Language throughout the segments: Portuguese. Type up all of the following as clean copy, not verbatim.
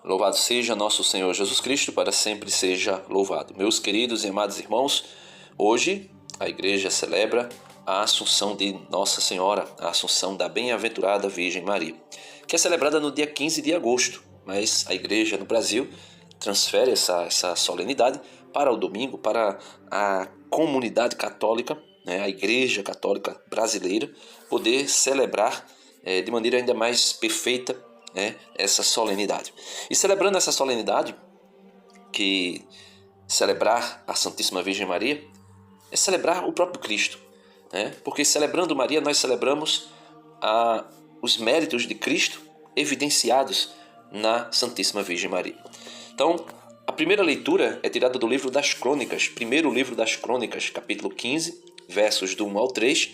Louvado seja nosso Senhor Jesus Cristo, para sempre seja louvado. Meus queridos e amados irmãos, hoje a igreja celebra a Assunção de Nossa Senhora, a Assunção da Bem-aventurada Virgem Maria, que é celebrada no dia 15 de agosto, mas a igreja no Brasil transfere essa solenidade para o domingo, para a comunidade católica, a igreja católica brasileira, poder celebrar de maneira ainda mais perfeita essa solenidade. E celebrando essa solenidade, que celebrar a Santíssima Virgem Maria é celebrar o próprio Cristo, porque celebrando Maria nós celebramos os méritos de Cristo evidenciados na Santíssima Virgem Maria. Então, a primeira leitura é tirada do livro das Crônicas, primeiro livro das Crônicas, capítulo 15, versos do 1 ao 3,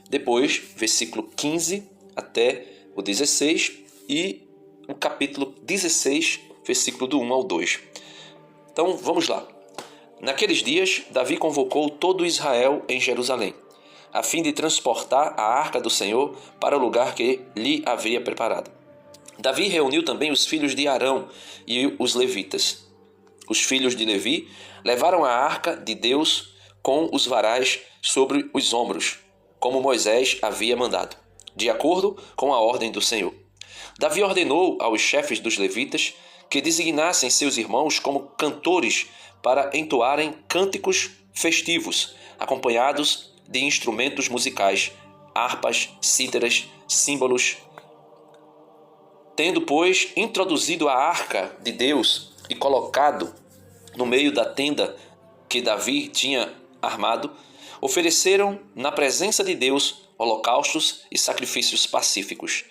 depois versículo 15 até o 16 e o capítulo 16, versículo do 1 ao 2. Então, vamos lá. Naqueles dias, Davi convocou todo Israel em Jerusalém, a fim de transportar a arca do Senhor para o lugar que lhe havia preparado. Davi reuniu também os filhos de Arão e os levitas. Os filhos de Levi levaram a arca de Deus com os varais sobre os ombros, como Moisés havia mandado, de acordo com a ordem do Senhor. Davi ordenou aos chefes dos levitas que designassem seus irmãos como cantores para entoarem cânticos festivos, acompanhados de instrumentos musicais, harpas, cítaras, símbolos. Tendo, pois, introduzido a arca de Deus e colocado no meio da tenda que Davi tinha armado, ofereceram na presença de Deus holocaustos e sacrifícios pacíficos.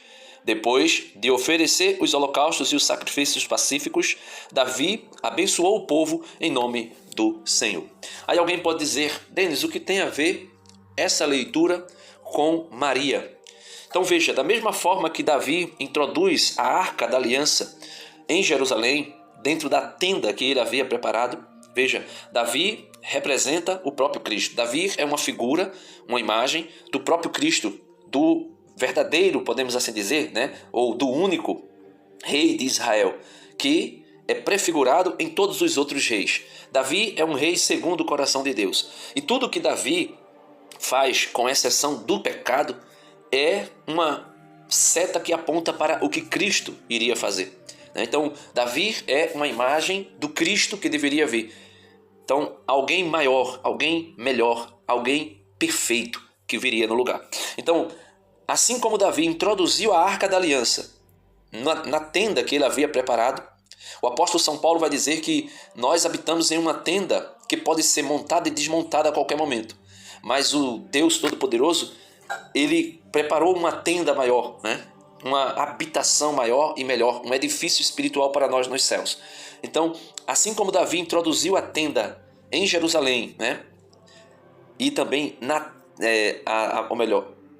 Depois de oferecer os holocaustos e os sacrifícios pacíficos, Davi abençoou o povo em nome do Senhor. Aí alguém pode dizer: Denis, o que tem a ver essa leitura com Maria? Então veja, da mesma forma que Davi introduz a Arca da Aliança em Jerusalém, dentro da tenda que ele havia preparado, veja, Davi representa o próprio Cristo. Davi é uma figura, uma imagem do próprio Cristo, do verdadeiro, podemos assim dizer, ou do único rei de Israel, que é prefigurado em todos os outros reis. Davi é um rei segundo o coração de Deus. E tudo que Davi faz, com exceção do pecado, é uma seta que aponta para o que Cristo iria fazer. Então, Davi é uma imagem do Cristo que deveria vir. Então, alguém maior, alguém melhor, alguém perfeito que viria no lugar. Então, assim como Davi introduziu a Arca da Aliança na tenda que ele havia preparado, o apóstolo São Paulo vai dizer que nós habitamos em uma tenda que pode ser montada e desmontada a qualquer momento. Mas o Deus Todo-Poderoso, ele preparou uma tenda maior, uma habitação maior e melhor, um edifício espiritual para nós nos céus. Então, assim como Davi introduziu a tenda em Jerusalém, e também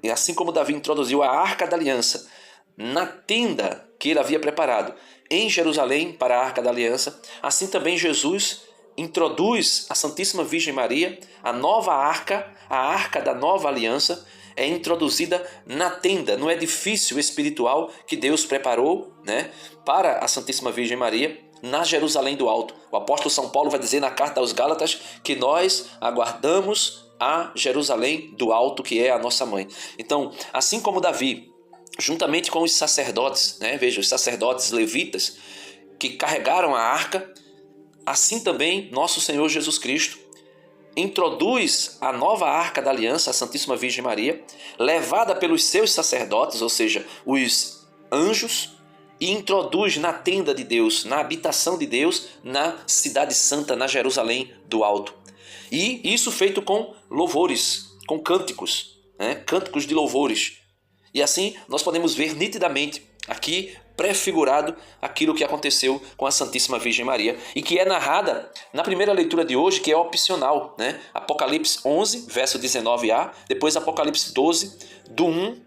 e assim como Davi introduziu a Arca da Aliança na tenda que ele havia preparado em Jerusalém para a Arca da Aliança, assim também Jesus introduz a Santíssima Virgem Maria, a nova arca, a Arca da Nova Aliança, é introduzida na tenda, no edifício espiritual que Deus preparou para a Santíssima Virgem Maria, na Jerusalém do Alto. O apóstolo São Paulo vai dizer na carta aos Gálatas que nós aguardamos a Jerusalém do Alto, que é a nossa mãe. Então, assim como Davi, juntamente com os sacerdotes, veja, os sacerdotes levitas que carregaram a arca, assim também nosso Senhor Jesus Cristo introduz a nova Arca da Aliança, a Santíssima Virgem Maria, levada pelos seus sacerdotes, ou seja, os anjos, e introduz na tenda de Deus, na habitação de Deus, na Cidade Santa, na Jerusalém do Alto. E isso feito com louvores, com cânticos, cânticos de louvores. E assim nós podemos ver nitidamente aqui prefigurado aquilo que aconteceu com a Santíssima Virgem Maria e que é narrada na primeira leitura de hoje, que é opcional, Apocalipse 11, verso 19a, depois Apocalipse 12, do 1,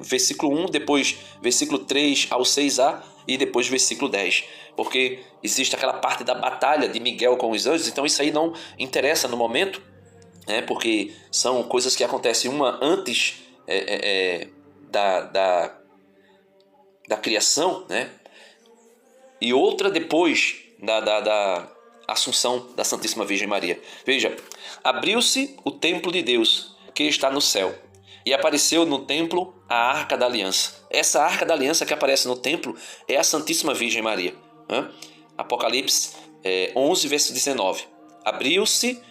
versículo 1, depois versículo 3 ao 6a e depois versículo 10, porque existe aquela parte da batalha de Miguel com os anjos, então isso aí não interessa no momento, porque são coisas que acontecem uma antes da criação, e outra depois da Assunção da Santíssima Virgem Maria. Veja, abriu-se o templo de Deus, que está no céu, e apareceu no templo a Arca da Aliança. Essa Arca da Aliança que aparece no templo é a Santíssima Virgem Maria. Apocalipse 11, verso 19. Abriu-se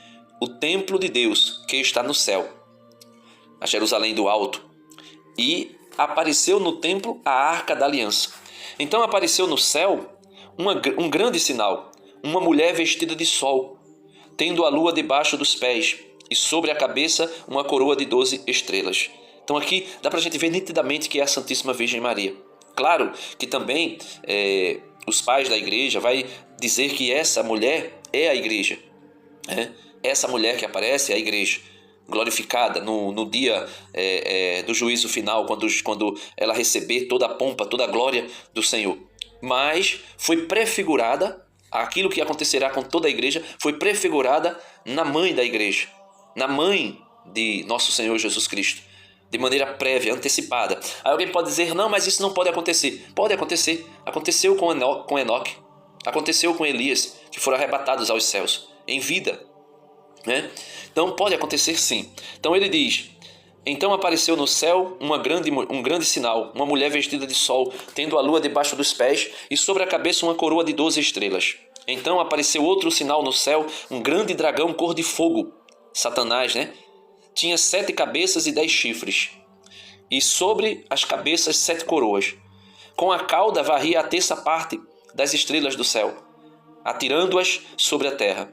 o templo de Deus, que está no céu, a Jerusalém do Alto, e apareceu no templo a Arca da Aliança. Então apareceu no céu um grande sinal, uma mulher vestida de sol, tendo a lua debaixo dos pés, e sobre a cabeça uma coroa de 12 estrelas. Então aqui dá para a gente ver nitidamente que é a Santíssima Virgem Maria. Claro que também os pais da igreja vai dizer que essa mulher é a igreja. Essa mulher que aparece é a igreja, glorificada no dia do juízo final, quando ela receber toda a pompa, toda a glória do Senhor. Mas foi prefigurada, aquilo que acontecerá com toda a igreja, foi prefigurada na mãe da igreja, na mãe de nosso Senhor Jesus Cristo, de maneira prévia, antecipada. Aí alguém pode dizer, não, mas isso não pode acontecer. Pode acontecer. Aconteceu com Enoque, aconteceu com Elias, que foram arrebatados aos céus, em vida. Então pode acontecer sim. Então ele diz, então apareceu no céu um grande sinal, uma mulher vestida de sol, tendo a lua debaixo dos pés, e sobre a cabeça uma coroa de 12 estrelas. Então apareceu outro sinal no céu, um grande dragão cor de fogo, Satanás, tinha 7 cabeças e 10 chifres, e sobre as cabeças 7 coroas. Com a cauda varria a terça parte das estrelas do céu, atirando-as sobre a terra.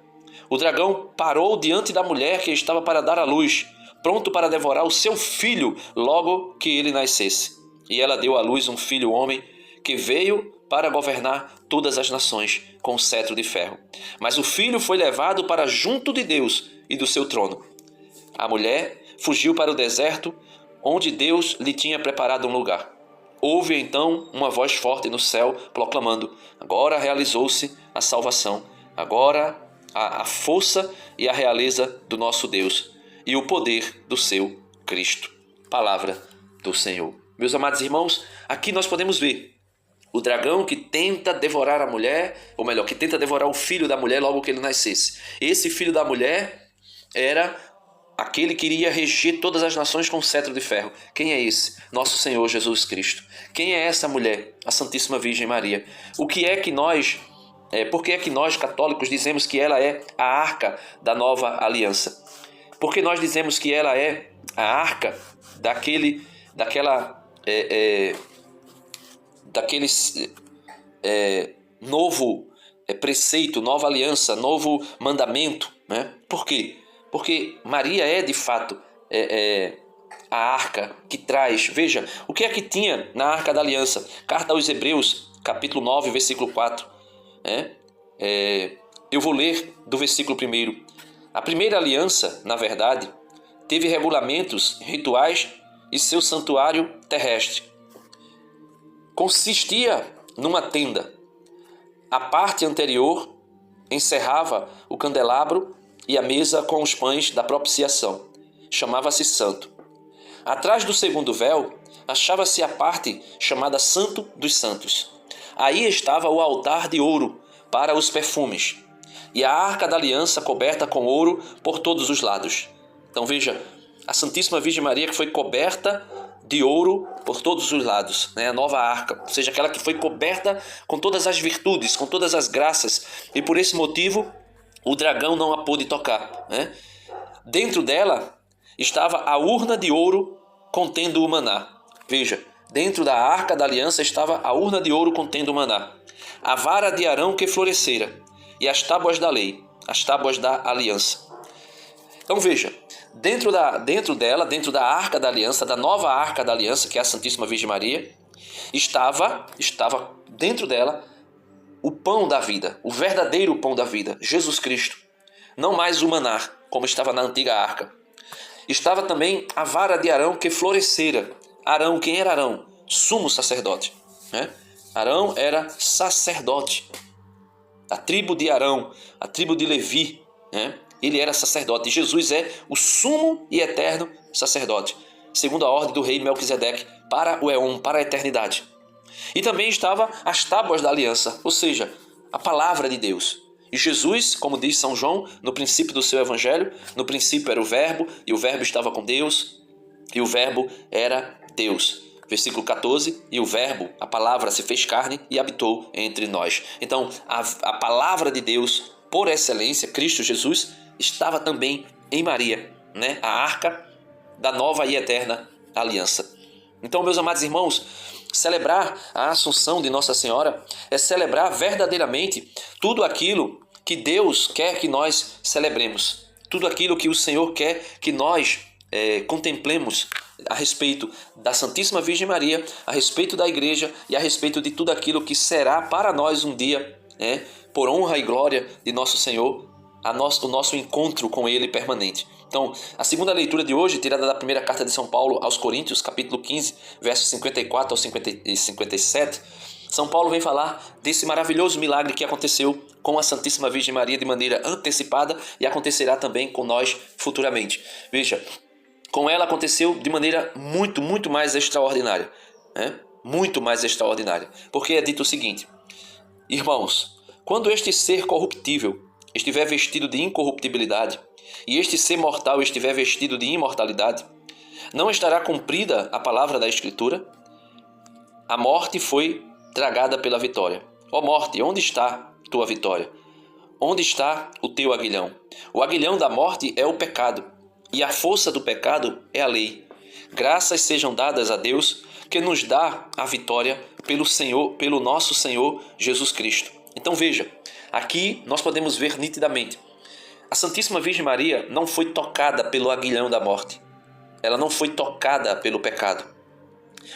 O dragão parou diante da mulher que estava para dar à luz, pronto para devorar o seu filho logo que ele nascesse. E ela deu à luz um filho homem, que veio para governar todas as nações com cetro de ferro. Mas o filho foi levado para junto de Deus e do seu trono. A mulher fugiu para o deserto, onde Deus lhe tinha preparado um lugar. Houve então uma voz forte no céu, proclamando, agora realizou-se a salvação, agora a força e a realeza do nosso Deus e o poder do seu Cristo. Palavra do Senhor. Meus amados irmãos, aqui nós podemos ver o dragão que tenta devorar a mulher, ou melhor, que tenta devorar o filho da mulher logo que ele nascesse. Esse filho da mulher era aquele que iria reger todas as nações com cetro de ferro. Quem é esse? Nosso Senhor Jesus Cristo. Quem é essa mulher? A Santíssima Virgem Maria. Por que é que nós católicos dizemos que ela é a arca da nova aliança? Porque nós dizemos que ela é a arca daquele novo preceito, nova aliança, novo mandamento, Por quê? Porque Maria é de fato a arca que traz. Veja, o que é que tinha na arca da aliança? Carta aos Hebreus, capítulo 9, versículo 4. Eu vou ler do versículo 1. A primeira aliança, na verdade, teve regulamentos, rituais e seu santuário terrestre. Consistia numa tenda. A parte anterior encerrava o candelabro e a mesa com os pães da propiciação. Chamava-se santo. Atrás do segundo véu, achava-se a parte chamada Santo dos Santos. Aí estava o altar de ouro para os perfumes, e a arca da aliança coberta com ouro por todos os lados. Então veja, a Santíssima Virgem Maria que foi coberta de ouro por todos os lados, a nova arca, ou seja, aquela que foi coberta com todas as virtudes, com todas as graças, e por esse motivo o dragão não a pôde tocar. Dentro dela estava a urna de ouro contendo o maná. Veja, dentro da arca da aliança estava a urna de ouro contendo o maná, a vara de Arão que florescera, e as tábuas da lei, as tábuas da aliança. Então veja, dentro da arca da aliança, da nova arca da aliança, que é a Santíssima Virgem Maria, estava dentro dela o pão da vida, o verdadeiro pão da vida, Jesus Cristo. Não mais o maná, como estava na antiga arca. Estava também a vara de Arão que florescera. Arão, quem era Arão? Sumo sacerdote. Arão era sacerdote. A tribo de Arão, a tribo de Levi, ele era sacerdote. Jesus é o sumo e eterno sacerdote, segundo a ordem do rei Melquisedeque, para o éon, para a eternidade. E também estava as tábuas da aliança, ou seja, a palavra de Deus. E Jesus, como diz São João, no princípio do seu evangelho, no princípio era o verbo, e o verbo estava com Deus, e o verbo era Deus. Versículo 14, e o verbo, a palavra, se fez carne e habitou entre nós. Então, a palavra de Deus, por excelência, Cristo Jesus, estava também em Maria, né? A arca da nova e eterna aliança. Então, meus amados irmãos, celebrar a Assunção de Nossa Senhora é celebrar verdadeiramente tudo aquilo que Deus quer que nós celebremos. Tudo aquilo que o Senhor quer que nós contemplemos a respeito da Santíssima Virgem Maria, a respeito da Igreja e a respeito de tudo aquilo que será para nós um dia, por honra e glória de nosso Senhor, o nosso encontro com Ele permanente. Então, a segunda leitura de hoje, tirada da primeira carta de São Paulo aos Coríntios, capítulo 15, versos 54 ao 57, São Paulo vem falar desse maravilhoso milagre que aconteceu com a Santíssima Virgem Maria de maneira antecipada e acontecerá também com nós futuramente. Veja, com ela aconteceu de maneira muito, muito mais extraordinária. Muito mais extraordinária. Porque é dito o seguinte: irmãos, quando este ser corruptível estiver vestido de incorruptibilidade, e este ser mortal estiver vestido de imortalidade, não estará cumprida a palavra da Escritura? A morte foi tragada pela vitória. Ó morte, onde está tua vitória? Onde está o teu aguilhão? O aguilhão da morte é o pecado, e a força do pecado é a lei. Graças sejam dadas a Deus, que nos dá a vitória pelo nosso Senhor Jesus Cristo. Então veja, aqui nós podemos ver nitidamente, a Santíssima Virgem Maria não foi tocada pelo aguilhão da morte. Ela não foi tocada pelo pecado.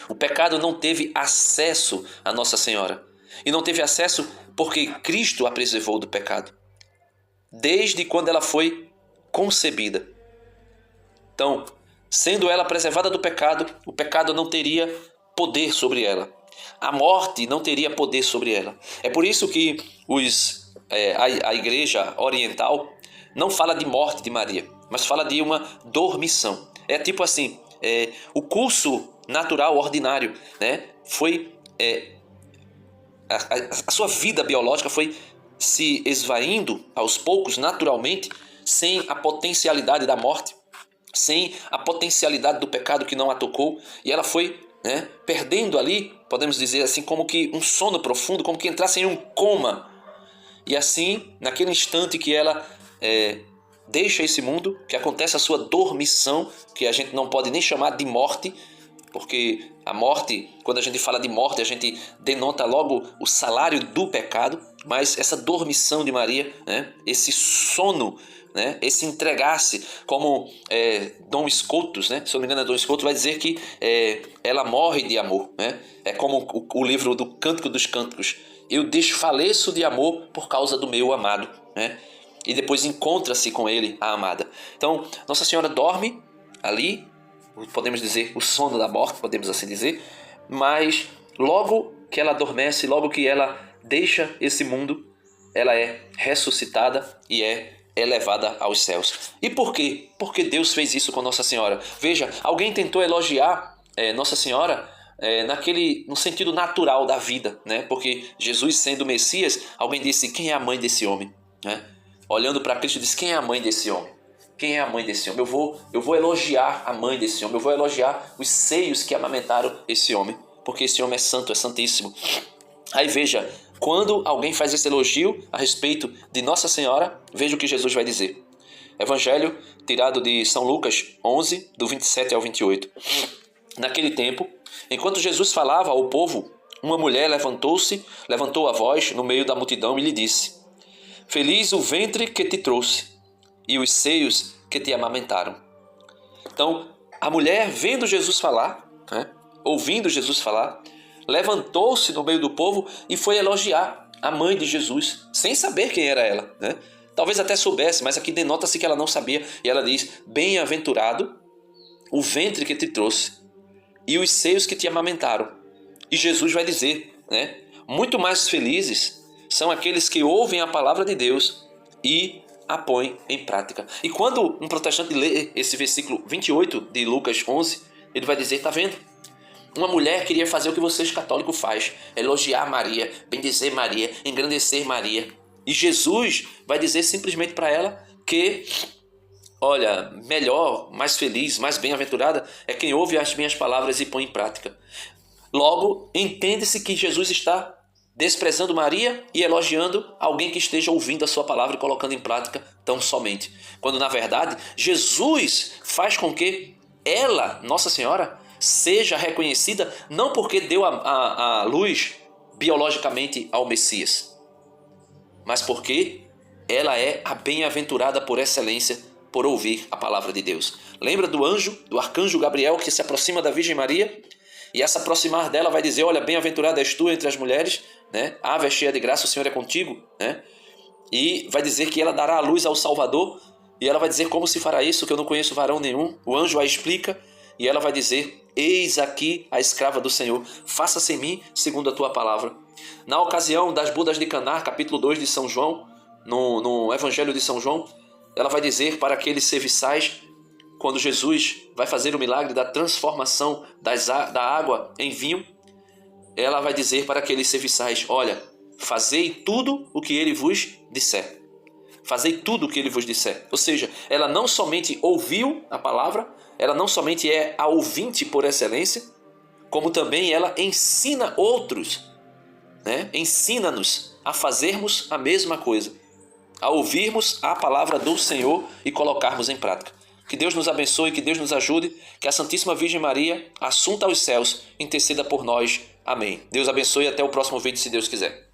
O pecado não teve acesso a Nossa Senhora. E não teve acesso porque Cristo a preservou do pecado, desde quando ela foi concebida. Então, sendo ela preservada do pecado, o pecado não teria poder sobre ela. A morte não teria poder sobre ela. É por isso que a Igreja Oriental não fala de morte de Maria, mas fala de uma dormição. É tipo assim, o curso natural ordinário, né? Foi a sua vida biológica foi se esvaindo aos poucos, naturalmente, sem a potencialidade da morte, sem a potencialidade do pecado que não a tocou, e ela foi perdendo ali, podemos dizer assim, como que um sono profundo, como que entrasse em um coma. E assim, naquele instante que ela deixa esse mundo, que acontece a sua dormição, que a gente não pode nem chamar de morte, porque a morte, quando a gente fala de morte, a gente denota logo o salário do pecado, mas essa dormição de Maria, esse sono, esse entregar-se, como Dom Scotus, se eu não me engano, Dom Scotus vai dizer que ela morre de amor. É como o livro do Cântico dos Cânticos: eu desfaleço de amor por causa do meu amado. E depois encontra-se com ele, a amada. Então, Nossa Senhora dorme ali, podemos dizer o sono da morte, podemos assim dizer, mas logo que ela adormece, logo que ela deixa esse mundo, ela é ressuscitada e é elevada aos céus. E por quê? Porque Deus fez isso com Nossa Senhora. Veja, alguém tentou elogiar Nossa Senhora no sentido natural da vida, porque Jesus sendo o Messias, alguém disse: quem é a mãe desse homem? Olhando para Cristo, disse: quem é a mãe desse homem? Quem é a mãe desse homem? Eu vou elogiar a mãe desse homem, eu vou elogiar os seios que amamentaram esse homem, porque esse homem é santo, é santíssimo. Aí veja, quando alguém faz esse elogio a respeito de Nossa Senhora, veja o que Jesus vai dizer. Evangelho tirado de São Lucas 11, do 27 ao 28. Naquele tempo, enquanto Jesus falava ao povo, uma mulher levantou a voz no meio da multidão e lhe disse: feliz o ventre que te trouxe e os seios que te amamentaram. Então, a mulher, vendo Jesus falar, ouvindo Jesus falar, levantou-se no meio do povo e foi elogiar a mãe de Jesus, sem saber quem era ela. Talvez até soubesse, mas aqui denota-se que ela não sabia. E ela diz: bem-aventurado o ventre que te trouxe e os seios que te amamentaram. E Jesus vai dizer, muito mais felizes são aqueles que ouvem a palavra de Deus e a põem em prática. E quando um protestante lê esse versículo 28 de Lucas 11, ele vai dizer: está vendo? Uma mulher queria fazer o que vocês católicos faz, elogiar Maria, bendizer Maria, engrandecer Maria. E Jesus vai dizer simplesmente para ela que, olha, melhor, mais feliz, mais bem-aventurada é quem ouve as minhas palavras e põe em prática. Logo, entende-se que Jesus está desprezando Maria e elogiando alguém que esteja ouvindo a sua palavra e colocando em prática tão somente. Quando, na verdade, Jesus faz com que ela, Nossa Senhora, seja reconhecida não porque deu a luz biologicamente ao Messias, mas porque ela é a bem-aventurada por excelência por ouvir a palavra de Deus. Lembra do anjo, do arcanjo Gabriel, que se aproxima da Virgem Maria? E essa aproximar dela vai dizer, olha, bem-aventurada és tu entre as mulheres, né? Ave cheia de graça, o Senhor é contigo, né? E vai dizer que ela dará a luz ao Salvador, e ela vai dizer como se fará isso, que eu não conheço varão nenhum. O anjo a explica, e ela vai dizer, eis aqui a escrava do Senhor, faça-se em mim segundo a tua palavra. Na ocasião das bodas de Caná, capítulo 2 de São João, no Evangelho de São João, ela vai dizer para aqueles serviçais, quando Jesus vai fazer o milagre da transformação da água em vinho, ela vai dizer para aqueles serviçais, olha, fazei tudo o que ele vos disser. Fazei tudo o que ele vos disser. Ou seja, ela não somente ouviu a palavra, ela não somente é a ouvinte por excelência, como também ela ensina outros, né? Ensina-nos a fazermos a mesma coisa, a ouvirmos a palavra do Senhor e colocarmos em prática. Que Deus nos abençoe, que Deus nos ajude, que a Santíssima Virgem Maria, assunta aos céus, interceda por nós. Amém. Deus abençoe e até o próximo vídeo, se Deus quiser.